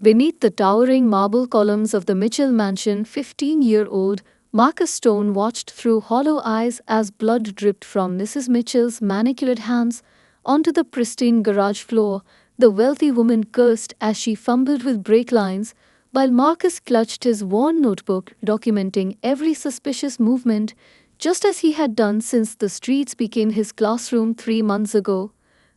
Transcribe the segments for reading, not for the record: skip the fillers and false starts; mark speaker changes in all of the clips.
Speaker 1: Beneath the towering marble columns of the Mitchell mansion, 15-year-old Marcus Stone watched through hollow eyes as blood dripped from Mrs. Mitchell's manicured hands onto the pristine garage floor. The wealthy woman cursed as she fumbled with brake lines, while Marcus clutched his worn notebook, documenting every suspicious movement, just as he had done since the streets became his classroom 3 months ago.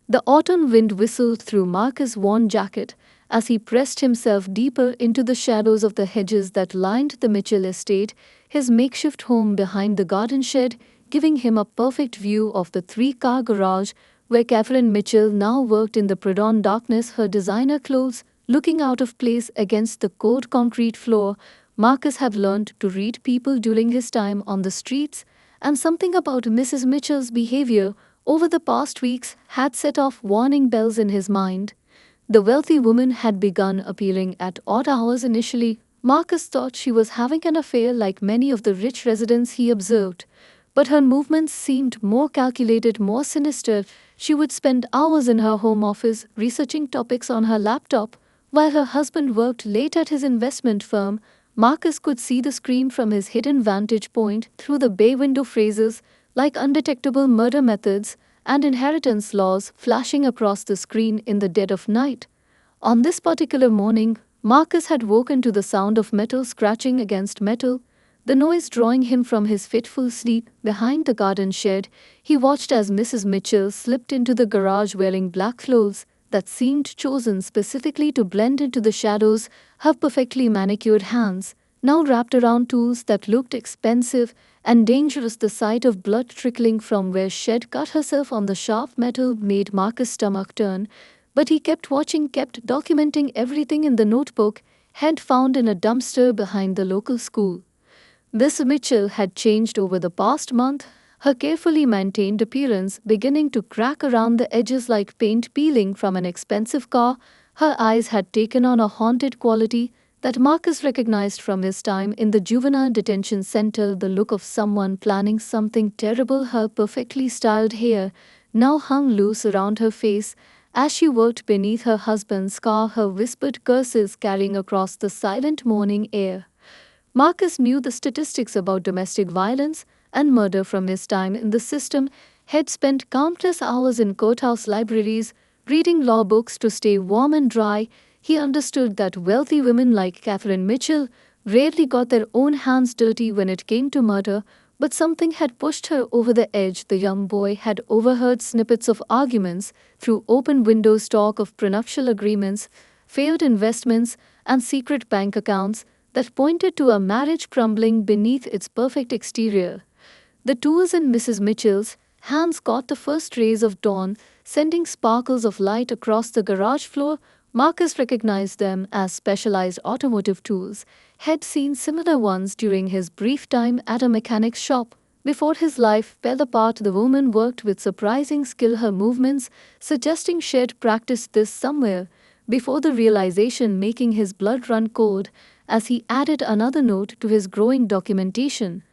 Speaker 1: The autumn wind whistled through Marcus' worn jacket as he pressed himself deeper into the shadows of the hedges that lined the Mitchell estate, his makeshift home behind the garden shed, giving him a perfect view of the three-car garage where Catherine Mitchell now worked in the pre-dawn darkness, her designer clothes looking out of place against the cold concrete floor. Marcus had learned to read people during his time on the streets, and something about Mrs. Mitchell's behavior over the past weeks had set off warning bells in his mind. The wealthy woman had begun appearing at odd hours initially. Marcus thought she was having an affair like many of the rich residents he observed, but her movements seemed more calculated, more sinister. She would spend hours in her home office researching topics on her laptop, while her husband worked late at his investment firm. Marcus could see the scream from his hidden vantage point through the bay window, phrases like undetectable murder methods and inheritance laws flashing across the screen in the dead of night. On this particular morning, Marcus had woken to the sound of metal scratching against metal, the noise drawing him from his fitful sleep. Behind the garden shed, he watched as Mrs. Mitchell slipped into the garage wearing black clothes that seemed chosen specifically to blend into the shadows, her perfectly manicured hands now wrapped around tools that looked expensive and dangerous. The sight of blood trickling from where she had cut herself on the sharp metal made Marcus' stomach turn, but he kept watching, kept documenting everything in the notebook he'd found in a dumpster behind the local school. Miss Mitchell had changed over the past month, her carefully maintained appearance beginning to crack around the edges like paint peeling from an expensive car. Her eyes had taken on a haunted quality that Marcus recognized from his time in the juvenile detention center, the look of someone planning something terrible. Her perfectly styled hair now hung loose around her face as she worked beneath her husband's car, her whispered curses carrying across the silent morning air. Marcus knew the statistics about domestic violence and murder from his time in the system, had spent countless hours in courthouse libraries, reading law books to stay warm and dry. He understood that wealthy women like Catherine Mitchell rarely got their own hands dirty when it came to murder, but something had pushed her over the edge. The young boy had overheard snippets of arguments through open windows, talk of prenuptial agreements, failed investments, and secret bank accounts that pointed to a marriage crumbling beneath its perfect exterior. The tools in Mrs. Mitchell's hands caught the first rays of dawn, sending sparkles of light across the garage floor. Marcus recognized them as specialized automotive tools, had seen similar ones during his brief time at a mechanic's shop. Before his life fell apart, the woman worked with surprising skill, her movements suggesting she'd practiced this somewhere before, the realization making his blood run cold as he added another note to his growing documentation.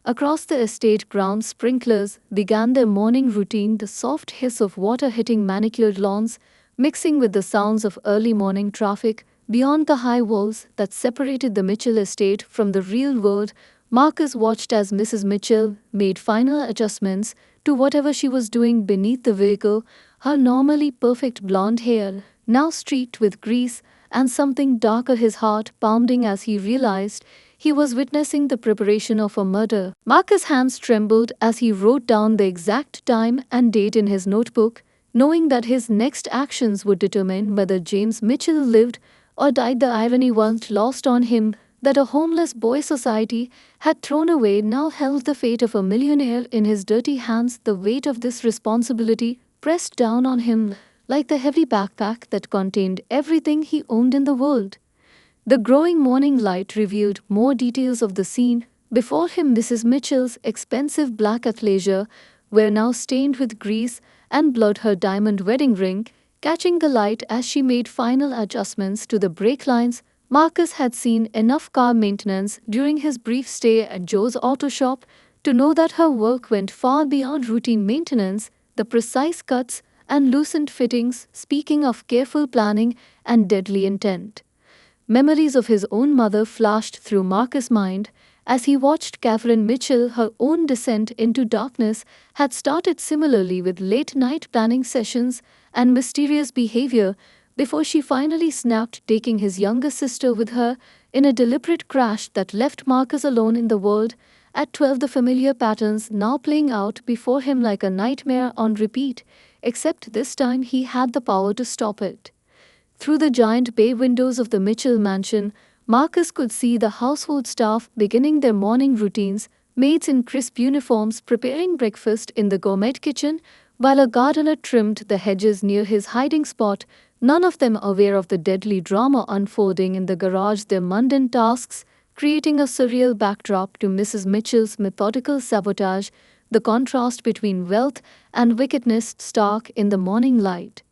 Speaker 1: Across the estate grounds, sprinklers began their morning routine, the soft hiss of water hitting manicured lawns, mixing with the sounds of early morning traffic. Beyond the high walls that separated the Mitchell estate from the real world, Marcus watched as Mrs. Mitchell made final adjustments to whatever she was doing beneath the vehicle, her normally perfect blonde hair now streaked with grease, and something darker, his heart pounding as he realized he was witnessing the preparation of a murder. Marcus' hands trembled as he wrote down the exact time and date in his notebook, knowing that his next actions would determine whether James Mitchell lived or died. The irony once lost on him that a homeless boy society had thrown away now held the fate of a millionaire in his dirty hands. The weight of this responsibility pressed down on him like the heavy backpack that contained everything he owned in the world. The growing morning light revealed more details of the scene before him. Mrs. Mitchell's expensive black athleisure were now stained with grease and blood, her diamond wedding ring catching the light as she made final adjustments to the brake lines. Marcus had seen enough car maintenance during his brief stay at Joe's auto shop to know that her work went far beyond routine maintenance, the precise cuts and loosened fittings, speaking of careful planning and deadly intent. Memories of his own mother flashed through Marcus' mind as he watched Catherine Mitchell. Her own descent into darkness had started similarly, with late night planning sessions and mysterious behavior before she finally snapped, taking his younger sister with her in a deliberate crash that left Marcus alone in the world. At 12, the familiar patterns now playing out before him like a nightmare on repeat, except this time he had the power to stop it. Through the giant bay windows of the Mitchell mansion, Marcus could see the household staff beginning their morning routines, maids in crisp uniforms preparing breakfast in the gourmet kitchen, while a gardener trimmed the hedges near his hiding spot, none of them aware of the deadly drama unfolding in the garage, their mundane tasks creating a surreal backdrop to Mrs. Mitchell's methodical sabotage, the contrast between wealth and wickedness stark in the morning light.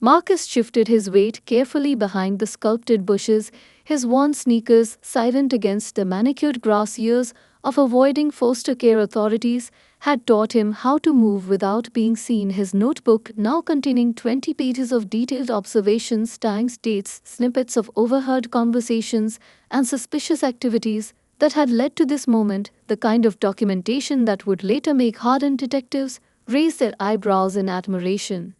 Speaker 1: Marcus shifted his weight carefully behind the sculpted bushes, his worn sneakers silent against the manicured grass. Years of avoiding foster care authorities had taught him how to move without being seen. His notebook, now containing 20 pages of detailed observations, times, dates, snippets of overheard conversations, and suspicious activities that had led to this moment, the kind of documentation that would later make hardened detectives raise their eyebrows in admiration.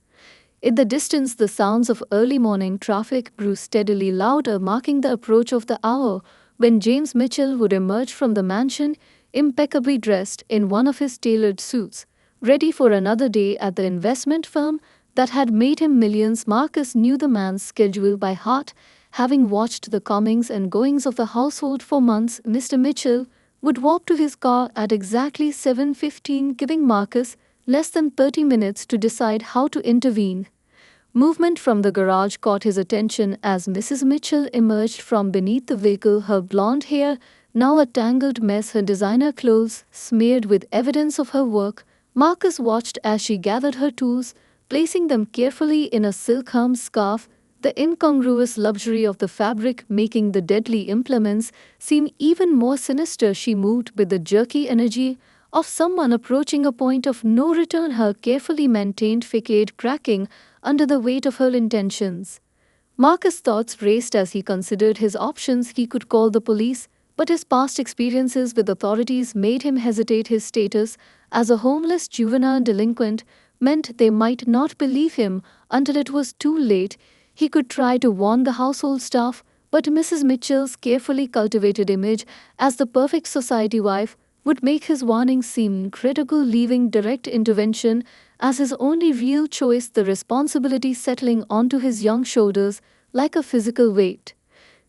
Speaker 1: In the distance, the sounds of early morning traffic grew steadily louder, marking the approach of the hour when James Mitchell would emerge from the mansion, impeccably dressed in one of his tailored suits, ready for another day at the investment firm that had made him millions. Marcus knew the man's schedule by heart, having watched the comings and goings of the household for months. Mr. Mitchell would walk to his car at exactly 7:15, giving Marcus less than 30 minutes to decide how to intervene. Movement from the garage caught his attention as Mrs. Mitchell emerged from beneath the vehicle, her blonde hair now a tangled mess, her designer clothes smeared with evidence of her work. Marcus watched as she gathered her tools, placing them carefully in a silk-hung scarf, the incongruous luxury of the fabric making the deadly implements seem even more sinister. She moved with the jerky energy of someone approaching a point of no return, her carefully maintained facade cracking under the weight of her intentions. Marcus' thoughts raced as he considered his options. He could call the police, but his past experiences with authorities made him hesitate. His status as a homeless juvenile delinquent meant they might not believe him until it was too late. He could try to warn the household staff, but Mrs. Mitchell's carefully cultivated image as the perfect society wife would make his warning seem critical, leaving direct intervention as his only real choice, the responsibility settling onto his young shoulders like a physical weight.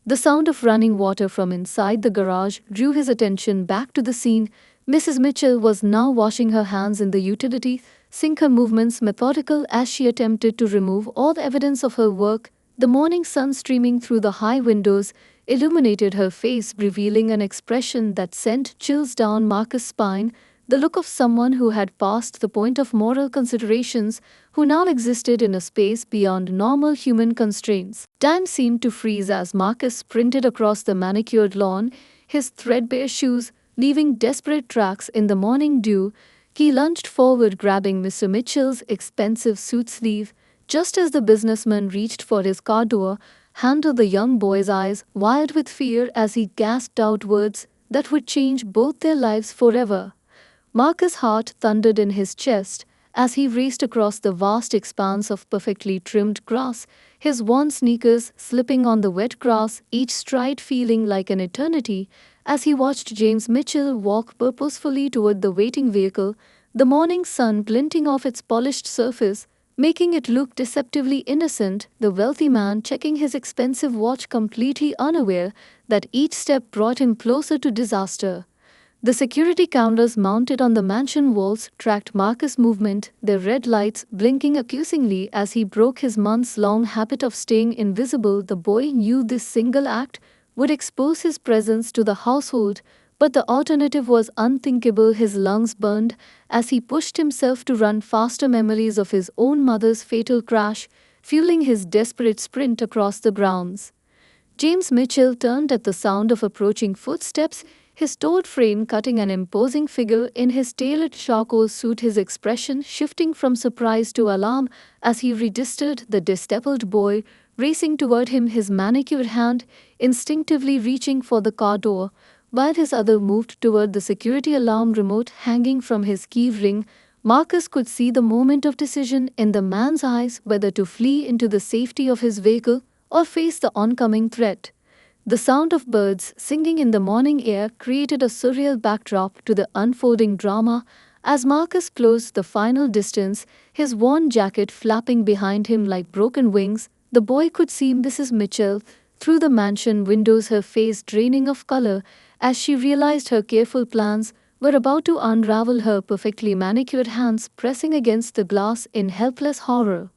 Speaker 1: The sound of running water from inside the garage drew his attention back to the scene. Mrs. Mitchell was now washing her hands in the utility sink, her movements methodical as she attempted to remove all the evidence of her work. The morning sun streaming through the high windows illuminated her face, revealing an expression that sent chills down Marcus' spine, the look of someone who had passed the point of moral considerations, who now existed in a space beyond normal human constraints. Time seemed to freeze as Marcus sprinted across the manicured lawn, his threadbare shoes leaving desperate tracks in the morning dew. He lunged forward, grabbing Mr. Mitchell's expensive suit sleeve. Just as the businessman reached for his car door handle, the young boy's eyes wild with fear as he gasped out words that would change both their lives forever. Marcus' heart thundered in his chest as he raced across the vast expanse of perfectly trimmed grass, his worn sneakers slipping on the wet grass, each stride feeling like an eternity. As he watched James Mitchell walk purposefully toward the waiting vehicle, the morning sun glinting off its polished surface, making it look deceptively innocent, the wealthy man checking his expensive watch, completely unaware that each step brought him closer to disaster. The security cameras mounted on the mansion walls tracked Marcus' movement, their red lights blinking accusingly as he broke his months-long habit of staying invisible. The boy knew this single act would expose his presence to the household, but the alternative was unthinkable. His lungs burned as he pushed himself to run faster, memories of his own mother's fatal crash fueling his desperate sprint across the grounds. James Mitchell turned at the sound of approaching footsteps, his taut frame cutting an imposing figure in his tailored charcoal suit, his expression shifting from surprise to alarm as he registered the disheveled boy racing toward him, his manicured hand instinctively reaching for the car door, while his other moved toward the security alarm remote hanging from his key ring. Marcus could see the moment of decision in the man's eyes, whether to flee into the safety of his vehicle or face the oncoming threat. The sound of birds singing in the morning air created a surreal backdrop to the unfolding drama. As Marcus closed the final distance, his worn jacket flapping behind him like broken wings, the boy could see Mrs. Mitchell through the mansion windows, her face draining of color as she realized her careful plans were about to unravel, her perfectly manicured hands pressing against the glass in helpless horror.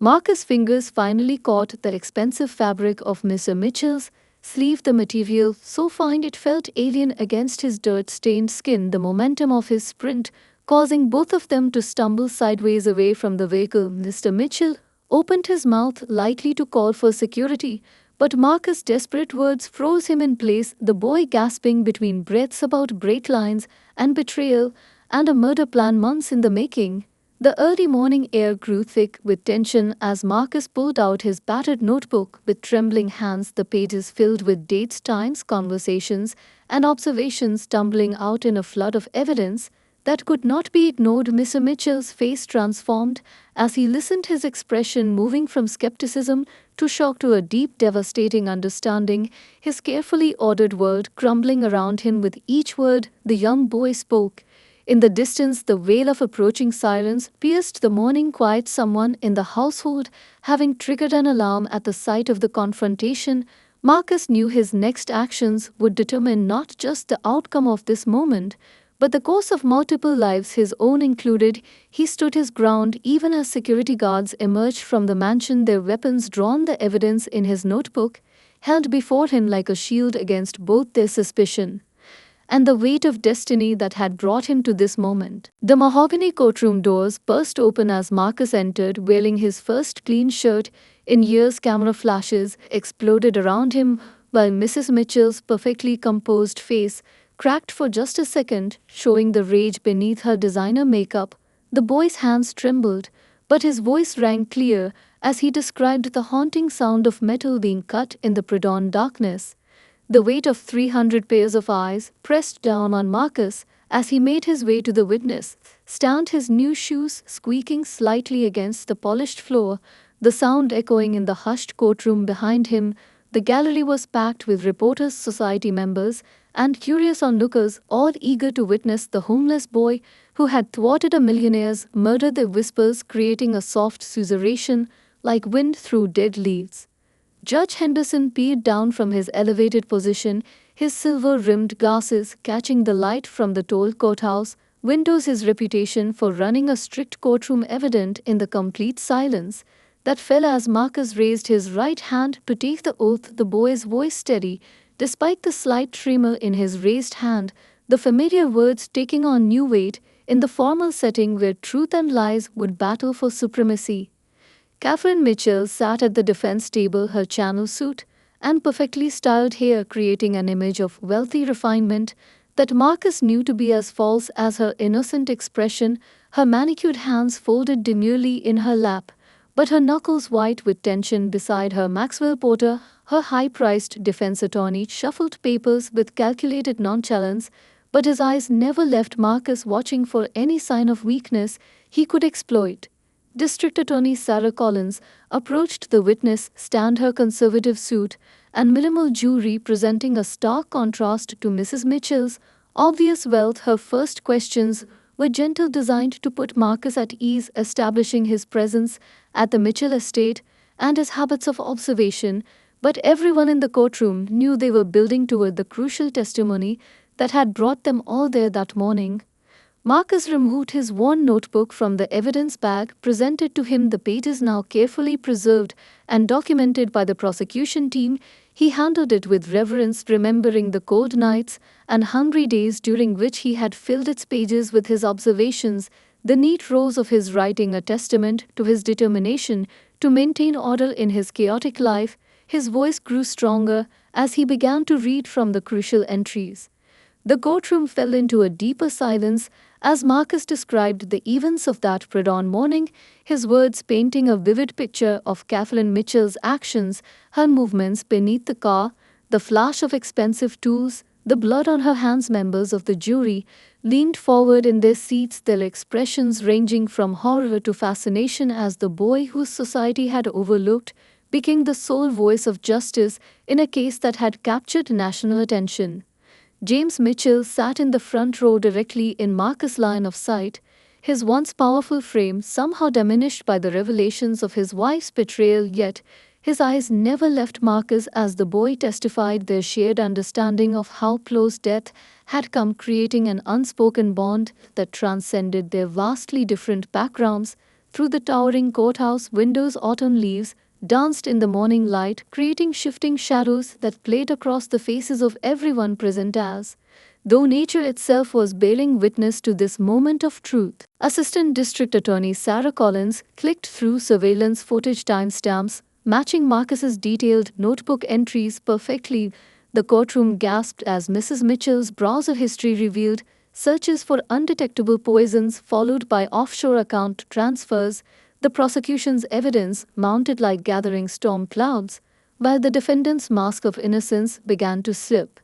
Speaker 1: Marcus' fingers finally caught the expensive fabric of Mr. Mitchell's sleeve, the material so fine it felt alien against his dirt-stained skin, the momentum of his sprint causing both of them to stumble sideways away from the vehicle. Mr. Mitchell opened his mouth lightly to call for security, but Marcus' desperate words froze him in place, the boy gasping between breaths about brake lines and betrayal and a murder plan months in the making. The early morning air grew thick with tension as Marcus pulled out his battered notebook with trembling hands, the pages filled with dates, times, conversations, and observations tumbling out in a flood of evidence that could not be ignored. Mr. Mitchell's face transformed as he listened, his expression moving from skepticism to shock to a deep, devastating understanding, his carefully ordered world crumbling around him with each word the young boy spoke. In the distance, the wail of approaching sirens pierced the morning quiet, someone in the household having triggered an alarm. At the sight of the confrontation, Marcus knew his next actions would determine not just the outcome of this moment, but the course of multiple lives, his own included. He stood his ground even as security guards emerged from the mansion, their weapons drawn, the evidence in his notebook held before him like a shield against both their suspicion and the weight of destiny that had brought him to this moment. The mahogany courtroom doors burst open as Marcus entered, wearing his first clean shirt in years. Camera flashes exploded around him, while Mrs. Mitchell's perfectly composed face cracked for just a second, showing the rage beneath her designer makeup. The boy's hands trembled, but his voice rang clear as he described the haunting sound of metal being cut in the pre-dawn darkness. The weight of 300 pairs of eyes pressed down on Marcus as he made his way to the witness stand, his new shoes squeaking slightly against the polished floor, the sound echoing in the hushed courtroom behind him. The gallery was packed with reporters, society members, and curious onlookers, all eager to witness the homeless boy who had thwarted a millionaire's murder, their whispers creating a soft susurration like wind through dead leaves. Judge Henderson peered down from his elevated position, his silver-rimmed glasses catching the light from the tall courthouse windows, his reputation for running a strict courtroom evident in the complete silence that fell as Marcus raised his right hand to take the oath, the boy's voice steady despite the slight tremor in his raised hand, the familiar words taking on new weight in the formal setting where truth and lies would battle for supremacy. Catherine Mitchell sat at the defense table, her Channel suit and perfectly styled hair creating an image of wealthy refinement that Marcus knew to be as false as her innocent expression, her manicured hands folded demurely in her lap, but her knuckles white with tension beside her. Maxwell Porter, her high-priced defense attorney, shuffled papers with calculated nonchalance, but his eyes never left Marcus, watching for any sign of weakness he could exploit. District Attorney Sarah Collins approached the witness stand, her conservative suit and minimal jewelry presenting a stark contrast to Mrs. Mitchell's obvious wealth. Her first questions were gentle, designed to put Marcus at ease, establishing his presence at the Mitchell estate and his habits of observation, but everyone in the courtroom knew they were building toward the crucial testimony that had brought them all there that morning. Marcus removed his worn notebook from the evidence bag presented to him, the pages now carefully preserved and documented by the prosecution team. He handled it with reverence, remembering the cold nights and hungry days during which he had filled its pages with his observations, the neat rows of his writing a testament to his determination to maintain order in his chaotic life. His voice grew stronger as he began to read from the crucial entries. The courtroom fell into a deeper silence As Marcus described the events of that pre-dawn morning, his words painting a vivid picture of Kathleen Mitchell's actions, her movements beneath the car, the flash of expensive tools, the blood on her hands. Members of the jury leaned forward in their seats, their expressions ranging from horror to fascination as the boy whose society had overlooked became the sole voice of justice in a case that had captured national attention. James Mitchell sat in the front row directly in Marcus' line of sight, his once powerful frame somehow diminished by the revelations of his wife's betrayal, yet his eyes never left Marcus as the boy testified, their shared understanding of how close death had come, creating an unspoken bond that transcended their vastly different backgrounds. Through the towering courthouse windows, autumn leaves danced in the morning light, creating shifting shadows that played across the faces of everyone present as though nature itself was bearing witness to this moment of truth. Assistant District Attorney Sarah Collins clicked through surveillance footage timestamps, matching Marcus's detailed notebook entries perfectly. The courtroom gasped as Mrs. Mitchell's browser history revealed searches for undetectable poisons followed by offshore account transfers. The prosecution's evidence mounted like gathering storm clouds, while the defendant's mask of innocence began to slip.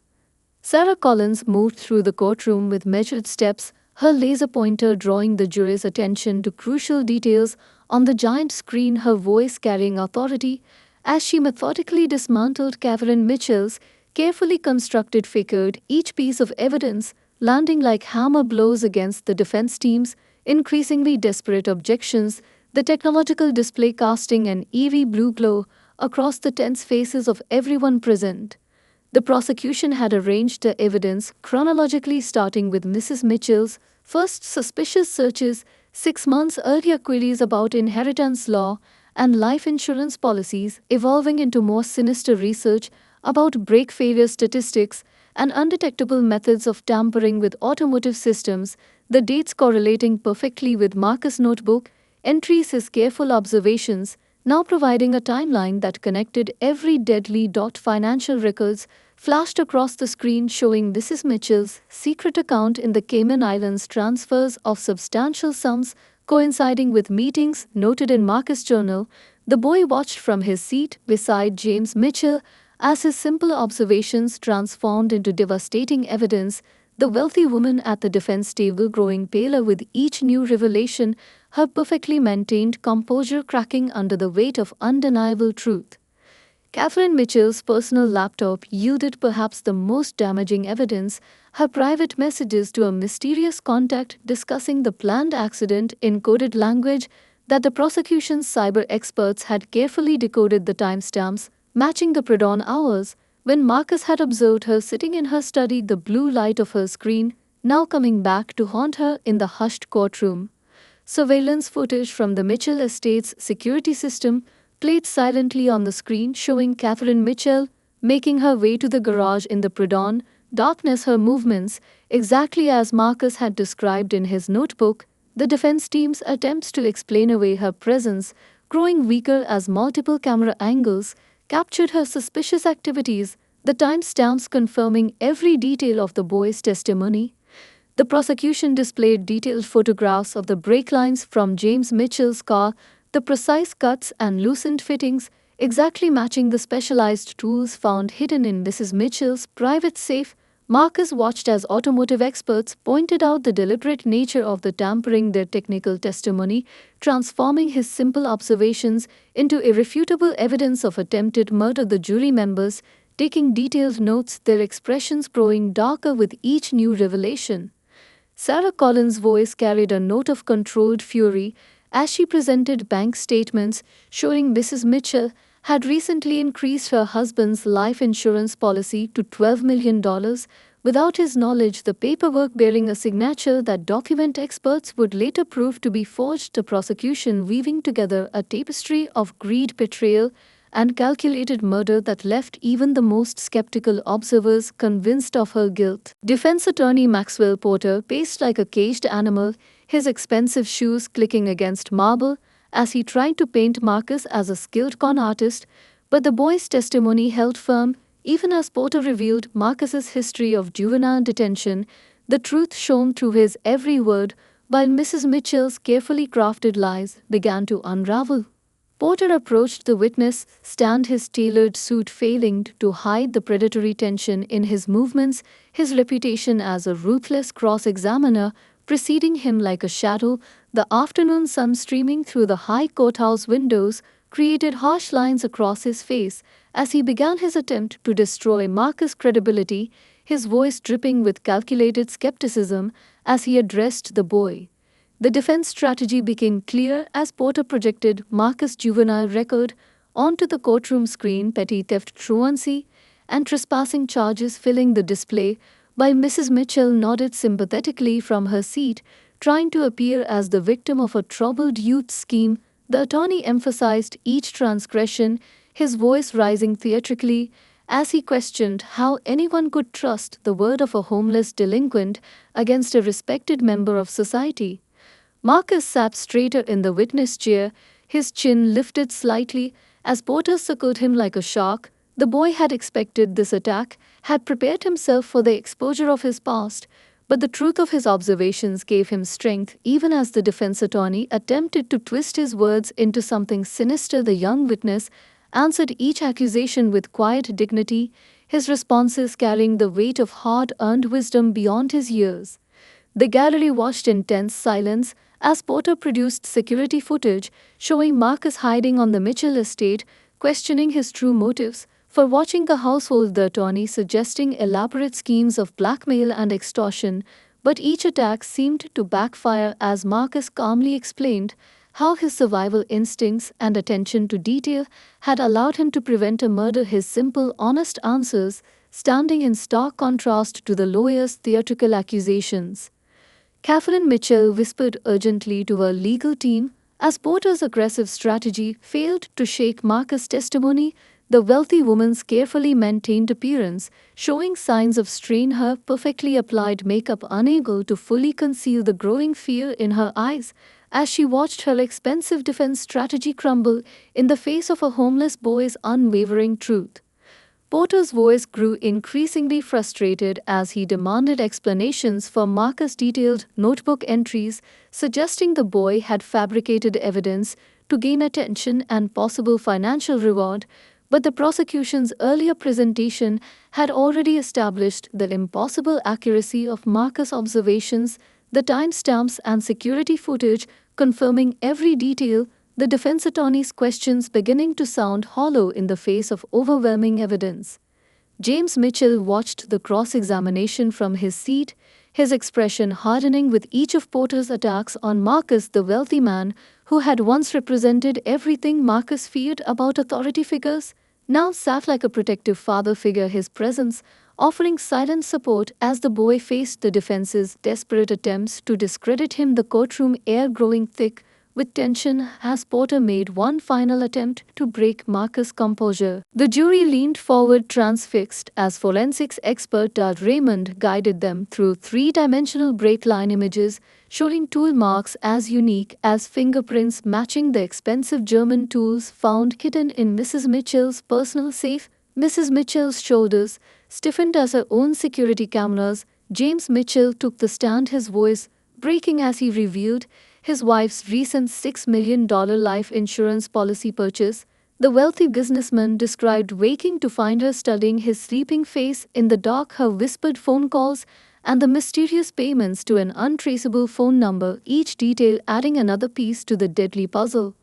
Speaker 1: Sarah Collins moved through the courtroom with measured steps, her laser pointer drawing the jury's attention to crucial details on the giant screen, her voice carrying authority as she methodically dismantled Kathleen Mitchell's carefully constructed figure, each piece of evidence landing like hammer blows against the defense team's increasingly desperate objections. The technological display casting an eerie blue glow across the tense faces of everyone present. The prosecution had arranged the evidence chronologically, starting with Mrs. Mitchell's first suspicious searches 6 months earlier, queries about inheritance law and life insurance policies, evolving into more sinister research about brake failure statistics and undetectable methods of tampering with automotive systems, the dates correlating perfectly with Marcus' notebook entries, his careful observations, now providing a timeline that connected every deadly dot. Financial records flashed across the screen showing Mrs. Mitchell's secret account in the Cayman Islands, transfers of substantial sums coinciding with meetings noted in Marcus' journal. The boy watched from his seat beside James Mitchell as his simple observations transformed into devastating evidence. The wealthy woman at the defense table growing paler with each new revelation, her perfectly maintained composure cracking under the weight of undeniable truth. Kathleen Mitchell's personal laptop yielded perhaps the most damaging evidence, her private messages to a mysterious contact discussing the planned accident in coded language that the prosecution's cyber experts had carefully decoded, the timestamps matching the pre-dawn hours when Marcus had observed her sitting in her study, the blue light of her screen now coming back to haunt her in the hushed courtroom. Surveillance footage from the Mitchell estate's security system played silently on the screen, showing Kathleen Mitchell making her way to the garage in the pre-dawn darkness, her movements exactly as Marcus had described in his notebook. The defense team's attempts to explain away her presence growing weaker as multiple camera angles captured her suspicious activities, the timestamps confirming every detail of the boy's testimony. The prosecution displayed detailed photographs of the brake lines from James Mitchell's car, the precise cuts and loosened fittings exactly matching the specialized tools found hidden in Mrs. Mitchell's private safe. Marcus watched as automotive experts pointed out the deliberate nature of the tampering, their technical testimony transforming his simple observations into irrefutable evidence of attempted murder. The jury members taking detailed notes, their expressions growing darker with each new revelation. Sarah Collins' voice carried a note of controlled fury as she presented bank statements showing Mrs. Mitchell had recently increased her husband's life insurance policy to $12 million without his knowledge, the paperwork bearing a signature that document experts would later prove to be forged, the prosecution weaving together a tapestry of greed, betrayal, and calculated murder that left even the most skeptical observers convinced of her guilt. Defense attorney Maxwell Porter paced like a caged animal, his expensive shoes clicking against marble as he tried to paint Marcus as a skilled con artist, but the boy's testimony held firm. Even as Porter revealed Marcus's history of juvenile detention, The truth shone through his every word, while Mrs. Mitchell's carefully crafted lies began to unravel. Porter approached the witness stand, his tailored suit failing to hide the predatory tension in his movements, his reputation as a ruthless cross examiner preceding him like a shadow. The afternoon sun streaming through the high courthouse windows created harsh lines across his face as he began his attempt to destroy Marcus' credibility, his voice dripping with calculated skepticism as he addressed the boy. The defense strategy became clear as Porter projected Marcus' juvenile record onto the courtroom screen, petty theft, truancy, and trespassing charges filling the display, while Mrs. Mitchell nodded sympathetically from her seat, trying to appear as the victim of a troubled youth scheme. The attorney emphasized each transgression, his voice rising theatrically as he questioned how anyone could trust the word of a homeless delinquent against a respected member of society. Marcus sat straighter in the witness chair, his chin lifted slightly as Porter circled him like a shark. The boy had expected this attack, had prepared himself for the exposure of his past, but the truth of his observations gave him strength even as the defense attorney attempted to twist his words into something sinister. The young witness answered each accusation with quiet dignity, his responses carrying the weight of hard-earned wisdom beyond his years. The gallery watched in tense silence as Porter produced security footage showing Marcus hiding on the Mitchell estate, questioning his true motives for watching the household. The attorney suggesting elaborate schemes of blackmail and extortion, but each attack seemed to backfire as Marcus calmly explained how his survival instincts and attention to detail had allowed him to prevent a murder. His simple, honest answers standing in stark contrast to the lawyer's theatrical accusations. Catherine Mitchell whispered urgently to her legal team as Porter's aggressive strategy failed to shake Marcus' testimony. The wealthy woman's carefully maintained appearance, showing signs of strain, her perfectly applied makeup unable to fully conceal the growing fear in her eyes as she watched her expensive defense strategy crumble in the face of a homeless boy's unwavering truth. Porter's voice grew increasingly frustrated as he demanded explanations for Marcus' detailed notebook entries, suggesting the boy had fabricated evidence to gain attention and possible financial reward, but the prosecution's earlier presentation had already established the impossible accuracy of Marcus' observations, the timestamps and security footage confirming every detail. The defense attorney's questions beginning to sound hollow in the face of overwhelming evidence. James Mitchell watched the cross-examination from his seat, his expression hardening with each of Porter's attacks on Marcus. The wealthy man, who had once represented everything Marcus feared about authority figures, now sat like a protective father figure, his presence offering silent support as the boy faced the defense's desperate attempts to discredit him. The courtroom air growing thick with tension as Porter made one final attempt to break Marcus' composure. The jury leaned forward transfixed as forensics expert Doug Raymond guided them through three-dimensional break-line images showing tool marks as unique as fingerprints matching the expensive German tools found hidden in Mrs. Mitchell's personal safe. Mrs. Mitchell's shoulders stiffened as her own security cameras. James Mitchell took the stand, his voice breaking as he revealed his wife's recent $6 million life insurance policy purchase. The wealthy businessman described waking to find her studying his sleeping face in the dark, her whispered phone calls, and the mysterious payments to an untraceable phone number, each detail adding another piece to the deadly puzzle.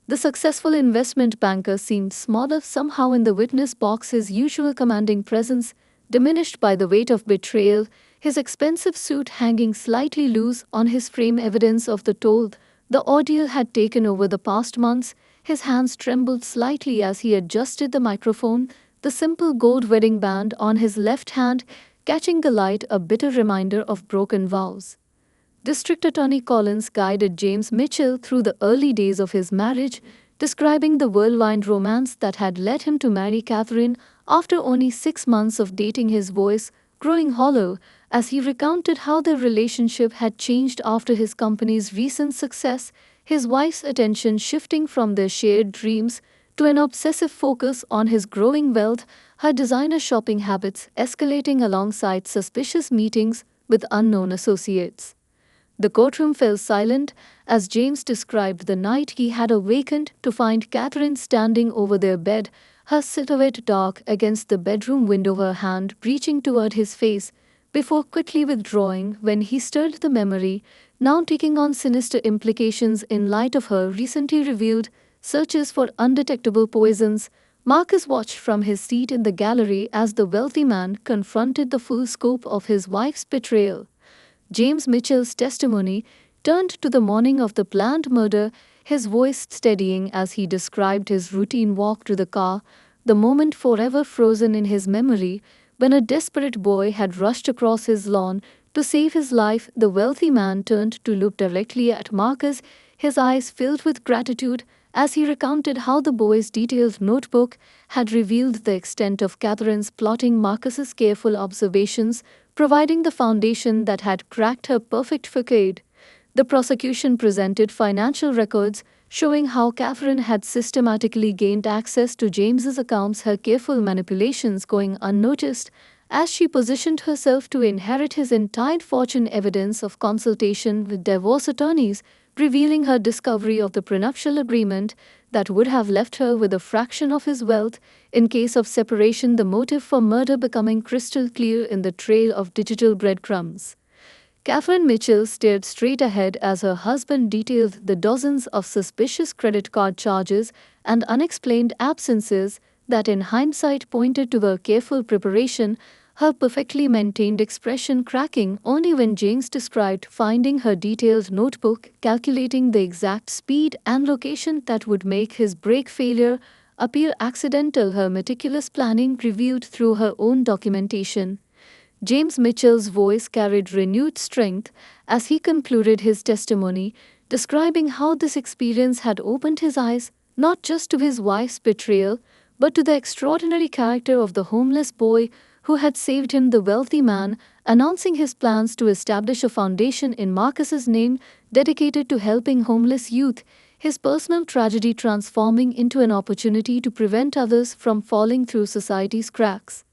Speaker 1: The successful investment banker seemed smaller somehow in the witness box, his usual commanding presence diminished by the weight of betrayal, his expensive suit hanging slightly loose on his frame, evidence of the toll the ordeal had taken over the past months. His hands trembled slightly as he adjusted the microphone, the simple gold wedding band on his left hand catching the light, a bitter reminder of broken vows. District Attorney Collins guided James Mitchell through the early days of his marriage, describing the whirlwind romance that had led him to marry Catherine after only 6 months of dating, his voice growing hollow as he recounted how their relationship had changed after his company's recent success, his wife's attention shifting from their shared dreams to an obsessive focus on his growing wealth, her designer shopping habits escalating alongside suspicious meetings with unknown associates. The courtroom fell silent as James described the night he had awakened to find Catherine standing over their bed, her silhouette dark against the bedroom window, her hand reaching toward his face before quickly withdrawing when he stirred the memory, now taking on sinister implications in light of her recently revealed searches for undetectable poisons. Marcus watched from his seat in the gallery as the wealthy man confronted the full scope of his wife's betrayal. James Mitchell's testimony turned to the morning of the planned murder, his voice steadying as he described his routine walk to the car, the moment forever frozen in his memory when a desperate boy had rushed across his lawn to save his life. The wealthy man turned to look directly at Marcus, his eyes filled with gratitude as he recounted how the boy's detailed notebook had revealed the extent of Catherine's plotting. Marcus's careful observations providing the foundation that had cracked her perfect facade. The prosecution presented financial records showing how Catherine had systematically gained access to James's accounts, her careful manipulations going unnoticed as she positioned herself to inherit his entire fortune. Evidence of consultation with divorce attorneys revealing her discovery of the prenuptial agreement that would have left her with a fraction of his wealth in case of separation, the motive for murder becoming crystal clear in the trail of digital breadcrumbs. Catherine Mitchell stared straight ahead as her husband detailed the dozens of suspicious credit card charges and unexplained absences that in hindsight pointed to her careful preparation, her perfectly maintained expression cracking only when James described finding her detailed notebook, calculating the exact speed and location that would make his brake failure appear accidental, her meticulous planning revealed through her own documentation. James Mitchell's voice carried renewed strength as he concluded his testimony, describing how this experience had opened his eyes not just to his wife's betrayal, but to the extraordinary character of the homeless boy who had saved him. The wealthy man, announcing his plans to establish a foundation in Marcus's name dedicated to helping homeless youth, his personal tragedy transforming into an opportunity to prevent others from falling through society's cracks,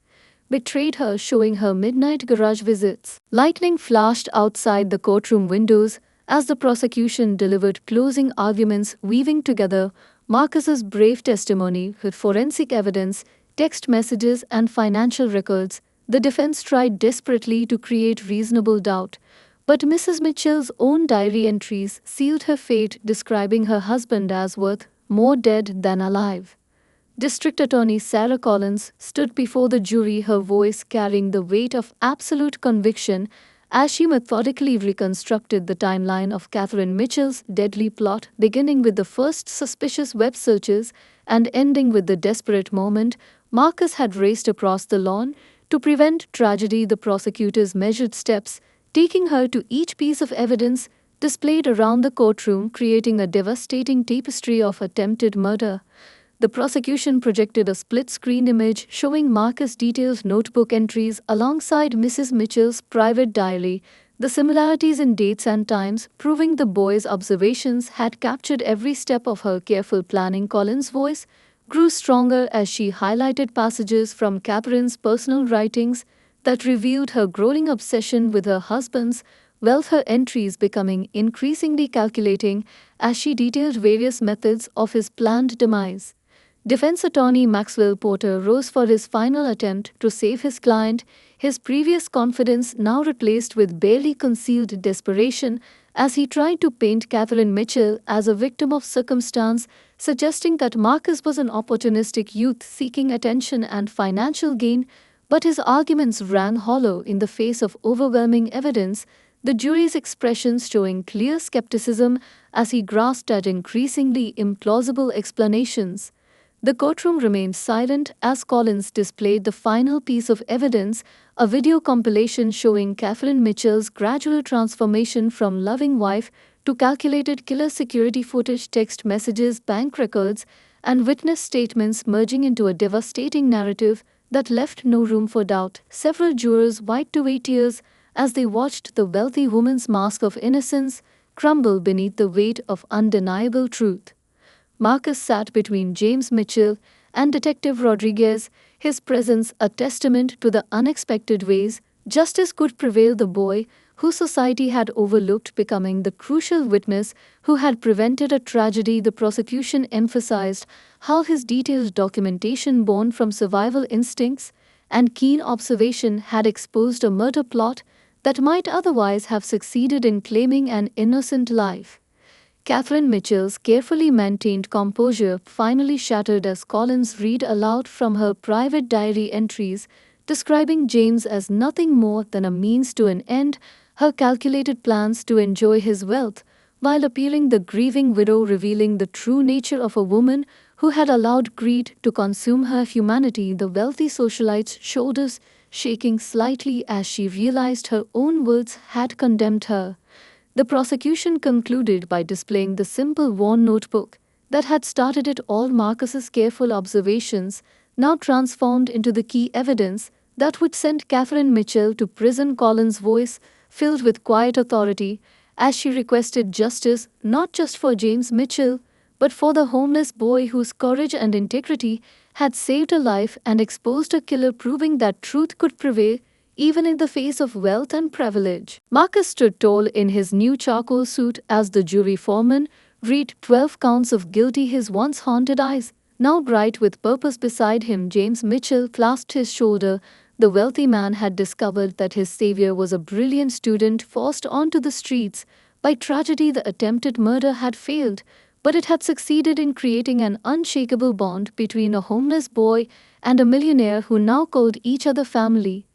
Speaker 1: betrayed her, showing her midnight garage visits. Lightning flashed outside the courtroom windows as the prosecution delivered closing arguments, weaving together Marcus's brave testimony with forensic evidence, text messages, and financial records. The defense tried desperately to create reasonable doubt, but Mrs. Mitchell's own diary entries sealed her fate, describing her husband as worth more dead than alive. District Attorney Sarah Collins stood before the jury, her voice carrying the weight of absolute conviction as she methodically reconstructed the timeline of Catherine Mitchell's deadly plot, beginning with the first suspicious web searches and ending with the desperate moment Marcus had raced across the lawn to prevent tragedy. The prosecutor's measured steps, taking her to each piece of evidence displayed around the courtroom, creating a devastating tapestry of attempted murder. The prosecution projected a split-screen image showing Marcus' detailed notebook entries alongside Mrs. Mitchell's private diary, the similarities in dates and times proving the boy's observations had captured every step of her careful planning. Collins' voice grew stronger as she highlighted passages from Catherine's personal writings that revealed her growing obsession with her husband's wealth, her entries becoming increasingly calculating as she detailed various methods of his planned demise. Defense attorney Maxwell Porter rose for his final attempt to save his client, his previous confidence now replaced with barely concealed desperation as he tried to paint Catherine Mitchell as a victim of circumstance, suggesting that Marcus was an opportunistic youth seeking attention and financial gain. But his arguments rang hollow in the face of overwhelming evidence, the jury's expressions showing clear skepticism as he grasped at increasingly implausible explanations. The courtroom remained silent as Collins displayed the final piece of evidence, a video compilation showing Catherine Mitchell's gradual transformation from loving wife to calculated killer. Security footage, text messages, bank records, and witness statements merging into a devastating narrative that left no room for doubt. Several jurors wiped away tears as they watched the wealthy woman's mask of innocence crumble beneath the weight of undeniable truth. Marcus sat between James Mitchell and Detective Rodriguez, his presence a testament to the unexpected ways Justice could prevail. The boy, whose society had overlooked, becoming the crucial witness who had prevented a tragedy. The prosecution emphasized how his detailed documentation, born from survival instincts and keen observation, had exposed a murder plot that might otherwise have succeeded in claiming an innocent life. Catherine Mitchell's carefully maintained composure finally shattered as Collins read aloud from her private diary entries, describing James as nothing more than a means to an end, her calculated plans to enjoy his wealth, while appealing the grieving widow, revealing the true nature of a woman who had allowed greed to consume her humanity. The wealthy socialite's shoulders shaking slightly as she realized her own words had condemned her. The prosecution concluded by displaying the simple worn notebook that had started it all. Marcus's careful observations, now transformed into the key evidence that would send Catherine Mitchell to prison. Collins' voice filled with quiet authority as she requested justice not just for James Mitchell, but for the homeless boy whose courage and integrity had saved a life and exposed a killer, proving that truth could prevail even in the face of wealth and privilege. Marcus stood tall in his new charcoal suit as the jury foreman read 12 counts of guilty, his once haunted eyes now bright with purpose. Beside him, James Mitchell clasped his shoulder. The wealthy man had discovered that his savior was a brilliant student forced onto the streets by tragedy. The attempted murder had failed, but it had succeeded in creating an unshakable bond between a homeless boy and a millionaire who now called each other family.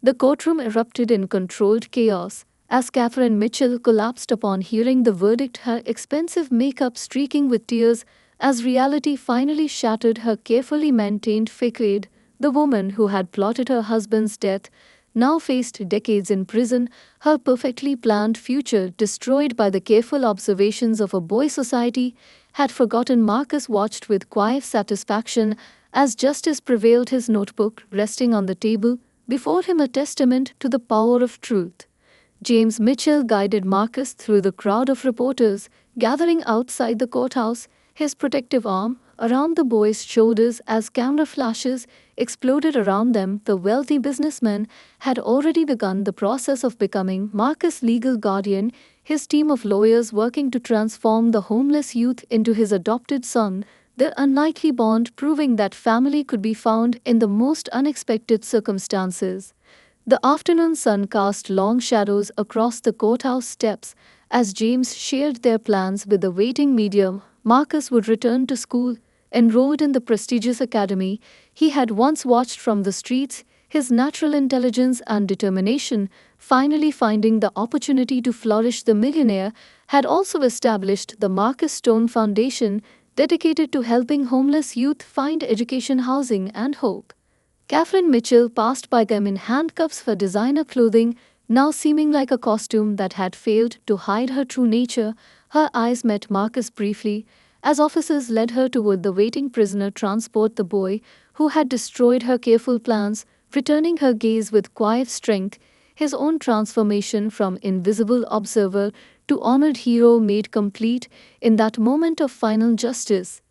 Speaker 1: The courtroom erupted in controlled chaos as Catherine Mitchell collapsed upon hearing the verdict, her expensive makeup streaking with tears as reality finally shattered her carefully maintained facade. The woman who had plotted her husband's death now faced decades in prison, her perfectly planned future destroyed by the careful observations of a boy society had forgotten. Marcus watched with quiet satisfaction as justice prevailed, his notebook resting on the table before him, a testament to the power of truth. James Mitchell guided Marcus through the crowd of reporters gathering outside the courthouse, his protective arm around the boy's shoulders as camera flashes exploded around them. The wealthy businessman had already begun the process of becoming Marcus' legal guardian, his team of lawyers working to transform the homeless youth into his adopted son, the unlikely bond proving that family could be found in the most unexpected circumstances. The afternoon sun cast long shadows across the courthouse steps as James shared their plans with the waiting medium. Marcus would return to school, enrolled in the prestigious academy he had once watched from the streets, his natural intelligence and determination finally finding the opportunity to flourish. The Millionaire had also established the Marcus Stone Foundation, dedicated to helping homeless youth find education, housing, and hope. Catherine Mitchell passed by them in handcuffs, her designer clothing now seeming like a costume that had failed to hide her true nature. Her eyes met Marcus briefly as officers led her toward the waiting prisoner transport. The boy who had destroyed her careful plans, returning her gaze with quiet strength, his own transformation from invisible observer to honored hero made complete in that moment of final justice.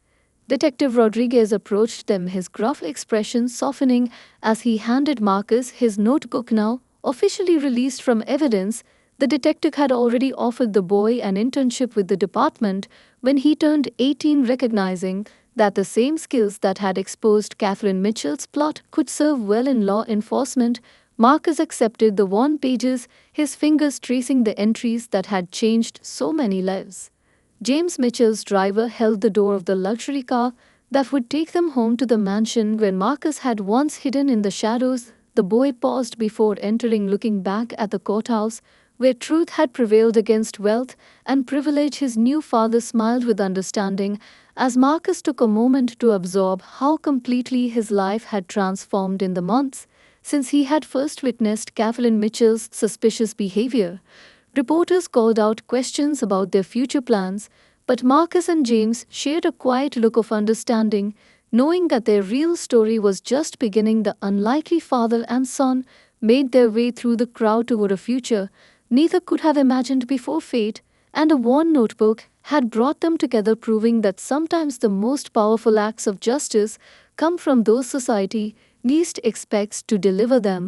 Speaker 1: Detective Rodriguez approached them, his gruff expression softening as he handed Marcus his notebook. Now officially released from evidence, the detective had already offered the boy an internship with the department when he turned 18, recognizing that the same skills that had exposed Catherine Mitchell's plot could serve well in law enforcement. Marcus accepted the worn pages, his fingers tracing the entries that had changed so many lives. James Mitchell's driver held the door of the luxury car that would take them home to the mansion where Marcus had once hidden in the shadows. The boy paused before entering, looking back at the courthouse where truth had prevailed against wealth and privilege. His new father smiled with understanding as Marcus took a moment to absorb how completely his life had transformed in the months since he had first witnessed Catherine Mitchell's suspicious behavior. Reporters called out questions about their future plans, but Marcus and James shared a quiet look of understanding, knowing that their real story was just beginning. The unlikely father and son made their way through the crowd toward a future neither could have imagined before. Fate and a worn notebook had brought them together, proving that sometimes the most powerful acts of justice come from those society least expects to deliver them.